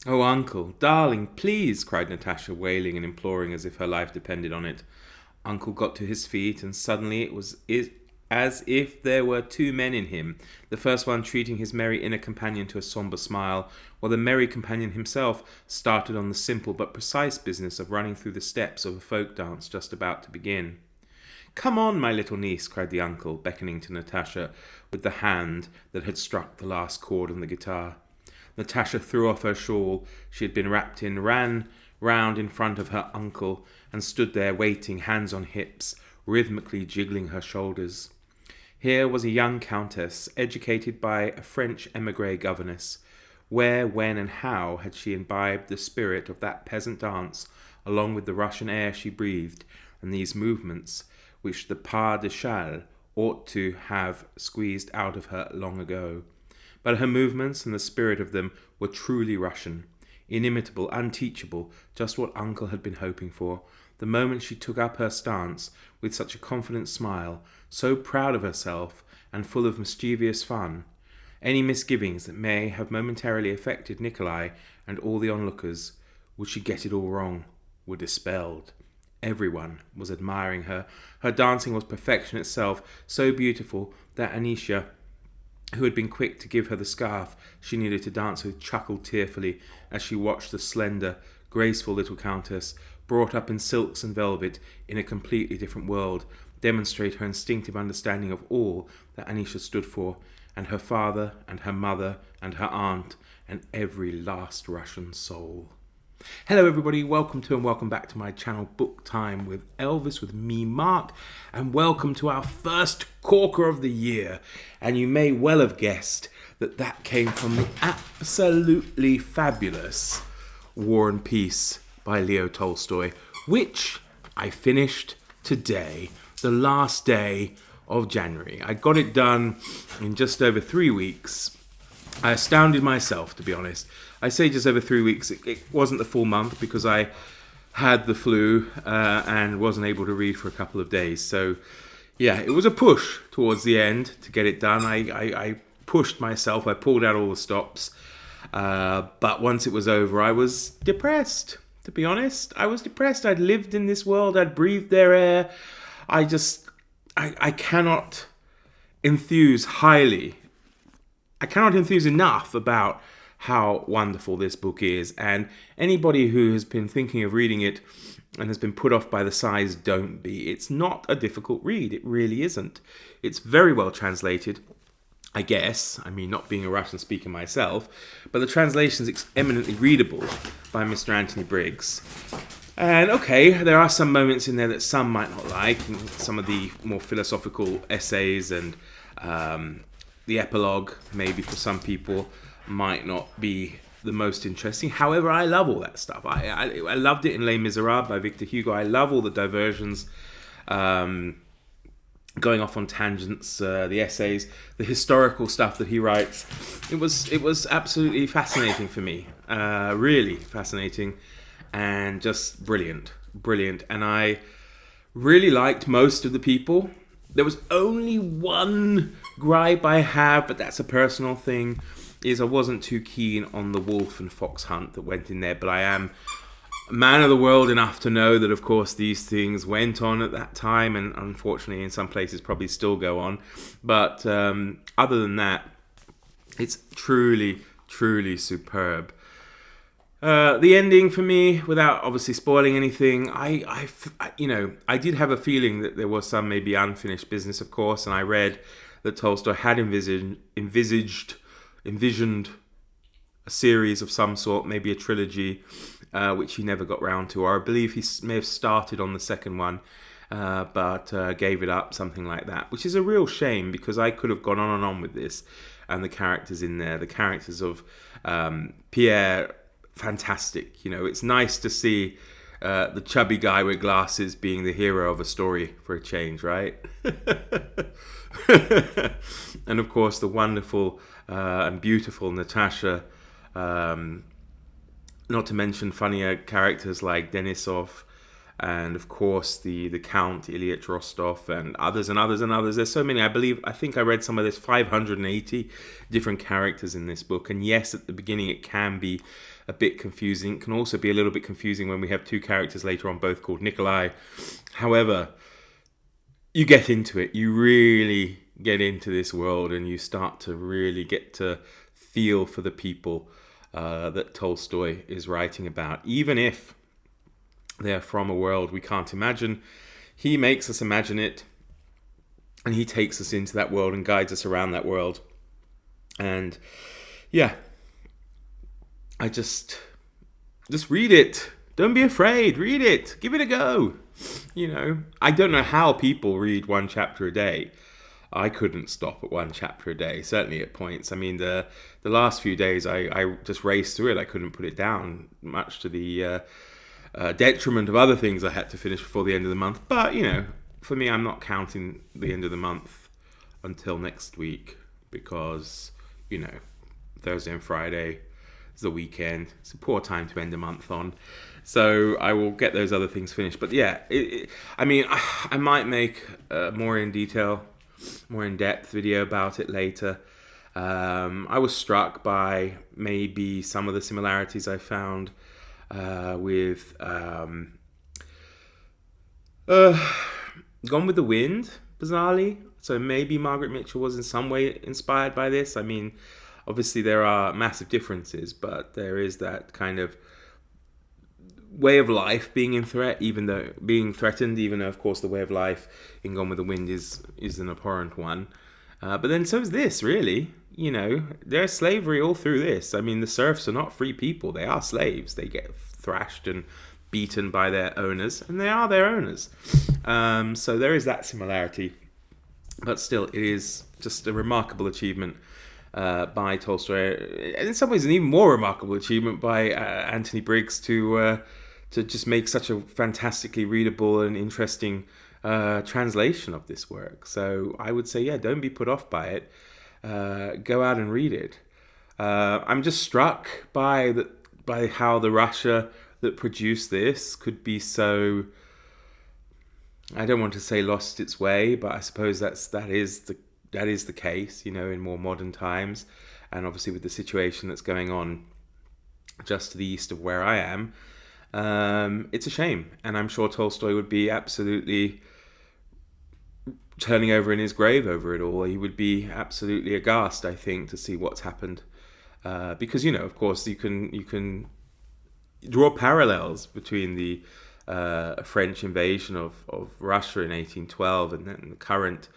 Oh, uncle, darling, please, cried Natasha, wailing and imploring as if her life depended on it. Uncle got to his feet, and suddenly as if there were two men in him, the first one treating his merry inner companion to a sombre smile, while the merry companion himself started on the simple but precise business of running through the steps of a folk dance just about to begin. Come on, my little niece, cried the uncle, beckoning to Natasha with the hand that had struck the last chord on the guitar. Natasha threw off her shawl she had been wrapped in, ran round in front of her uncle, and stood there waiting, hands on hips, rhythmically jiggling her shoulders. Here was a young countess, educated by a French emigre governess. Where, when, and how had she imbibed the spirit of that peasant dance, along with the Russian air she breathed, and these movements, which the pas de châle ought to have squeezed out of her long ago? But her movements and the spirit of them were truly Russian, inimitable, unteachable, just what Uncle had been hoping for. The moment she took up her stance with such a confident smile, so proud of herself and full of mischievous fun, any misgivings that may have momentarily affected Nikolai and all the onlookers, would she get it all wrong, were dispelled. Everyone was admiring her. Her dancing was perfection itself, so beautiful that Anisha, who had been quick to give her the scarf she needed to dance with, chuckled tearfully as she watched the slender, graceful little countess, brought up in silks and velvet in a completely different world, demonstrate her instinctive understanding of all that Anisha stood for, and her father, and her mother, and her aunt, and every last Russian soul. Hello everybody, welcome to and welcome back to my channel Book Time with Elvis, with me, Mark, and welcome to our first corker of the year. And you may well have guessed that that came from the absolutely fabulous War and Peace by Leo Tolstoy, which I finished today, the last day of January. I got it done in just over 3 weeks. I astounded myself, to be honest. I say just over 3 weeks. It wasn't the full month because I had the flu and wasn't able to read for a couple of days. So, yeah, it was a push towards the end to get it done. I pushed myself. I pulled out all the stops. But once it was over, I was depressed, to be honest. I was depressed. I'd lived in this world. I'd breathed their air. I cannot enthuse highly. I cannot enthuse enough about how wonderful this book is, and anybody who has been thinking of reading it and has been put off by the size, don't be. It's not a difficult read. It really isn't. It's very well translated, I guess. I mean, not being a Russian speaker myself, but the translation is eminently readable by Mr. Anthony Briggs. And okay, there are some moments in there that some might not like, and some of the more philosophical essays and the epilogue, maybe for some people, might not be the most interesting. However, I love all that stuff. I loved it in Les Miserables by Victor Hugo. I love all the diversions, going off on tangents, the essays, the historical stuff that he writes. It was absolutely fascinating for me, really fascinating, and just brilliant. And I really liked most of the people. There was only one gripe I have, but that's a personal thing, is I wasn't too keen on the wolf and fox hunt that went in there, but I am a man of the world enough to know that, of course, these things went on at that time, and unfortunately in some places probably still go on. But other than that, it's truly, truly superb. The ending for me, without obviously spoiling anything, I did have a feeling that there was some maybe unfinished business, of course, and I read that Tolstoy had envisioned a series of some sort, maybe a trilogy, which he never got round to, or I believe he may have started on the second one, but gave it up, something like that, which is a real shame, because I could have gone on and on with this, and the characters in there, the characters of Pierre, fantastic. You know, it's nice to see the chubby guy with glasses being the hero of a story for a change, right? And of course the wonderful and beautiful Natasha, not to mention funnier characters like Denisov and of course the Count Ilyich Rostov and others and others and others. There's so many. I think I read somewhere there's 580 different characters in this book, and yes, at the beginning it can be a bit confusing. It can also be a little bit confusing when we have two characters later on both called Nikolai. However, you get into it. You really get into this world, and you start to really get to feel for the people that Tolstoy is writing about, even if they're from a world we can't imagine. He makes us imagine it, and he takes us into that world and guides us around that world. And yeah, I just read it. Don't be afraid. Read it. Give it a go. I don't know how people read one chapter a day. I couldn't stop at one chapter a day, certainly at points. I mean, the last few days, I just raced through it. I couldn't put it down, much to the detriment of other things I had to finish before the end of the month. But, for me, I'm not counting the end of the month until next week because, Thursday and Friday is the weekend. It's a poor time to end a month on. So I will get those other things finished. But yeah, I might make a more in-depth video about it later. I was struck by maybe some of the similarities I found with Gone with the Wind, bizarrely. So maybe Margaret Mitchell was in some way inspired by this. I mean, obviously there are massive differences, but there is that kind of way of life being threatened, even though of course the way of life in Gone with the Wind is an abhorrent one. But then so is this, really. There's slavery all through this. I mean, the serfs are not free people. They are slaves. They get thrashed and beaten by their owners, and they are their owners. So there is that similarity. But still, it is just a remarkable achievement by Tolstoy. And in some ways, an even more remarkable achievement by Anthony Briggs to just make such a fantastically readable and interesting translation of this work. So I would say, don't be put off by it. Go out and read it. I'm just struck by how the Russia that produced this could be so, I don't want to say lost its way, but I suppose that is the case, in more modern times, and obviously with the situation that's going on just to the east of where I am. It's a shame, and I'm sure Tolstoy would be absolutely turning over in his grave over it all. He would be absolutely aghast, I think, to see what's happened, because of course you can draw parallels between the French invasion of Russia in 1812 and then the current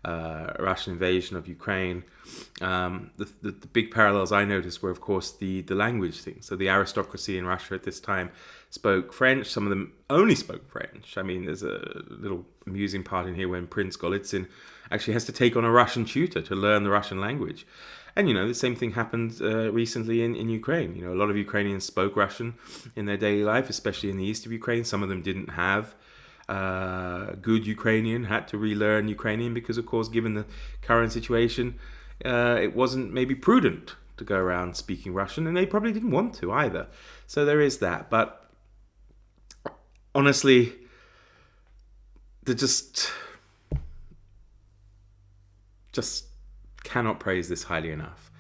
Russian invasion of Ukraine. The big parallels I noticed were, of course, the language thing. So the aristocracy in Russia at this time spoke French. Some of them only spoke French. I mean, there's a little amusing part in here when Prince Golitsyn actually has to take on a Russian tutor to learn the Russian language. And, the same thing happened recently in Ukraine. A lot of Ukrainians spoke Russian in their daily life, especially in the east of Ukraine. Some of them didn't have good Ukrainian, had to relearn Ukrainian because, of course, given the current situation, it wasn't maybe prudent to go around speaking Russian, and they probably didn't want to either. So there is that. But honestly, they just cannot praise this highly enough.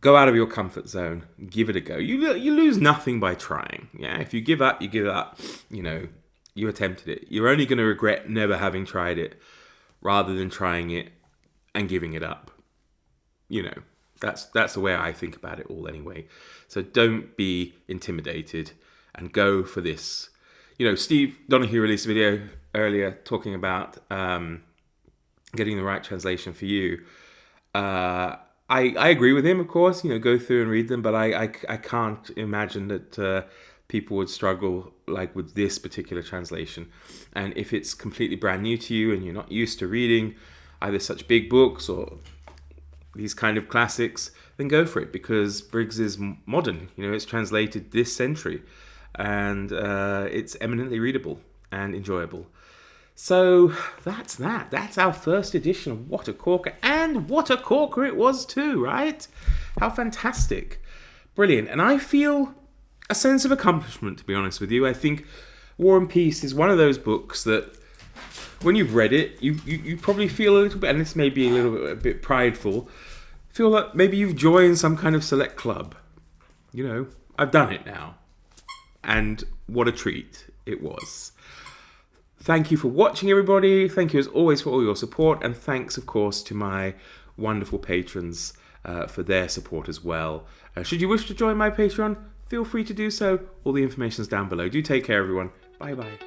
Go out of your comfort zone, give it a go. You lose nothing by trying. Yeah, if you give up, you give up. You attempted it. You're only going to regret never having tried it rather than trying it and giving it up. That's the way I think about it all anyway. So don't be intimidated and go for this. Steve Donahue released a video earlier talking about getting the right translation for you. I agree with him, of course. Go through and read them, but I can't imagine that people would struggle like with this particular translation. And if it's completely brand new to you and you're not used to reading either such big books or these kind of classics, then go for it, because Briggs is modern. It's translated this century, and it's eminently readable and enjoyable. So that's that. That's our first edition of What a Corker. And what a corker it was too, right? How fantastic. Brilliant. And I feel a sense of accomplishment, to be honest with you. I think War and Peace is one of those books that when you've read it, you probably feel a little bit, and this may be a bit prideful, feel like maybe you've joined some kind of select club. You know, I've done it now. And what a treat it was. Thank you for watching, everybody. Thank you, as always, for all your support. And thanks, of course, to my wonderful patrons for their support as well. Should you wish to join my Patreon, feel free to do so. All the information's down below. Do take care, everyone. Bye-bye.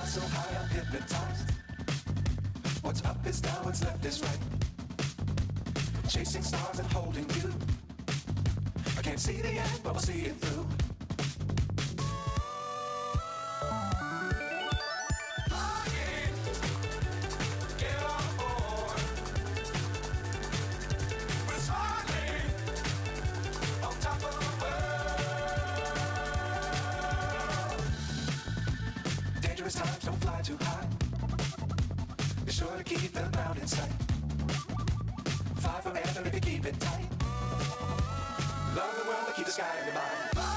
So high, I'm hypnotized. What's up is down, what's left is right. Chasing stars and holding you. I can't see the end, but we'll see it through. Flying, get on board. We're smiling on top of the world. Dangerous times, don't fly too high. Be sure to keep the ground in sight. Fly forever if you keep it tight. Love the world, but keep the sky in your mind.